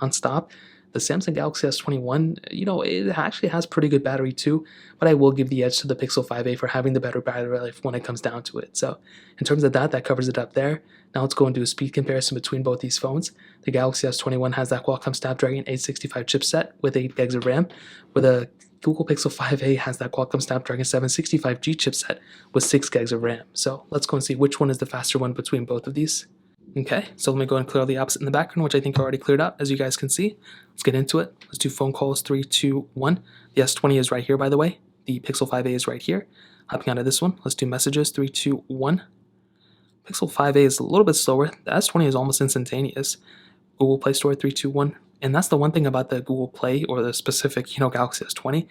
non-stop. The Samsung Galaxy S21, it actually has pretty good battery too, but I will give the edge to the Pixel 5a for having the better battery life when it comes down to it. So in terms of that covers it up there. Now let's go and do a speed comparison between both these phones. The Galaxy S21 has that Qualcomm Snapdragon 865 chipset with 8 gigs of RAM, where the Google Pixel 5a has that Qualcomm Snapdragon 765G chipset with 6 gigs of RAM. So let's go and see which one is the faster one between both of these. Okay, so let me go and clear all the apps in the background, which I think are already cleared out, as you guys can see. Let's get into it. Let's do phone calls, 3, 2, 1. The S20 is right here, by the way. The Pixel 5a is right here. Hopping onto this one, let's do messages, 3, 2, 1. Pixel 5a is a little bit slower. The S20 is almost instantaneous. Google Play Store, 3, 2, 1. And that's the one thing about the Google Play or the specific, Galaxy S20.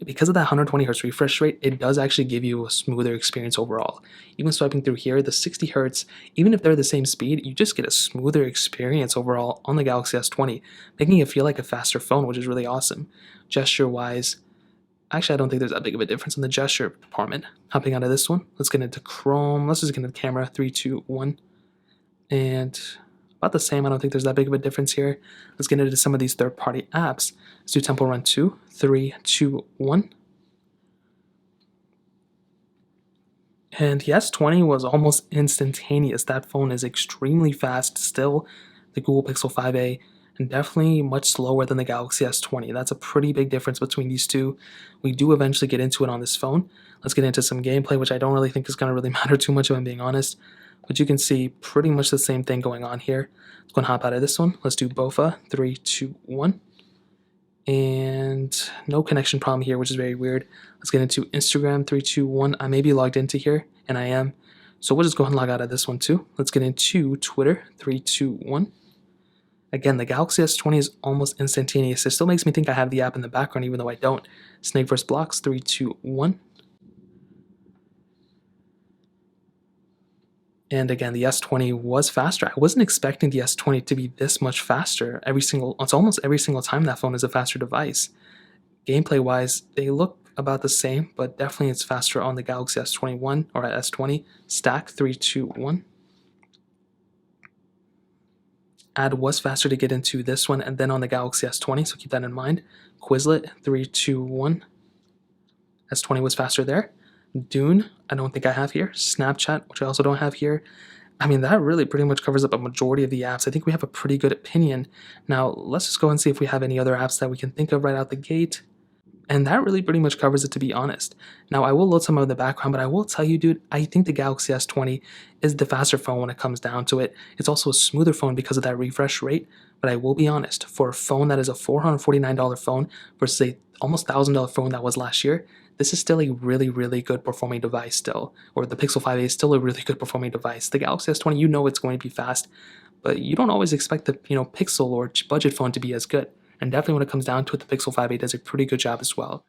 Because of that 120 Hz refresh rate, it does actually give you a smoother experience overall. Even swiping through here, the 60 Hz, even if they're the same speed, you just get a smoother experience overall on the Galaxy S20, making it feel like a faster phone, which is really awesome. Gesture-wise, actually, I don't think there's that big of a difference in the gesture department. Hopping onto this one, let's get into Chrome. Let's just get into the camera, 3, 2, 1. And about the same. I don't think there's that big of a difference here. Let's get into some of these third-party apps. Let's do Temple Run 2, 3, 2, 1. And the S20 was almost instantaneous. That phone is extremely fast still, the Google Pixel 5a, and definitely much slower than the Galaxy S20. That's a pretty big difference between these two. We do eventually get into it on this phone. Let's get into some gameplay, which I don't really think is going to really matter too much if I'm being honest. But you can see pretty much the same thing going on here. Let's go and hop out of this one. Let's do BOFA, 3, 2, 1. And no connection problem here, which is very weird. Let's get into Instagram, 3, 2, 1. I may be logged into here, and I am. So we'll just go ahead and log out of this one too. Let's get into Twitter, 3, 2, 1. Again, the Galaxy S20 is almost instantaneous. It still makes me think I have the app in the background, even though I don't. Snake vs. Blocks, 3, 2, 1. And again, the S20 was faster. I wasn't expecting the S20 to be this much faster. It's almost every single time that phone is a faster device. Gameplay-wise, they look about the same, but definitely it's faster on the Galaxy S21 or S20. Stack, 3, 2, 1. Add was faster to get into this one and then on the Galaxy S20, so keep that in mind. Quizlet, 3, 2, 1. S20 was faster there. Dune, I don't think I have here. Snapchat, which I also don't have here. I mean, that really pretty much covers up a majority of the apps. I think we have a pretty good opinion. Now, let's just go and see if we have any other apps that we can think of right out the gate. And that really pretty much covers it, to be honest. Now, I will load some of the background, but I will tell you, dude, I think the Galaxy S20 is the faster phone when it comes down to it. It's also a smoother phone because of that refresh rate. But I will be honest, for a phone that is a $449 phone versus a almost $1,000 phone that was last year, this is still a really, really good performing device still. Or the Pixel 5a is still a really good performing device. The Galaxy S20, it's going to be fast, but you don't always expect the Pixel or budget phone to be as good. And definitely when it comes down to it, the Pixel 5a does a pretty good job as well.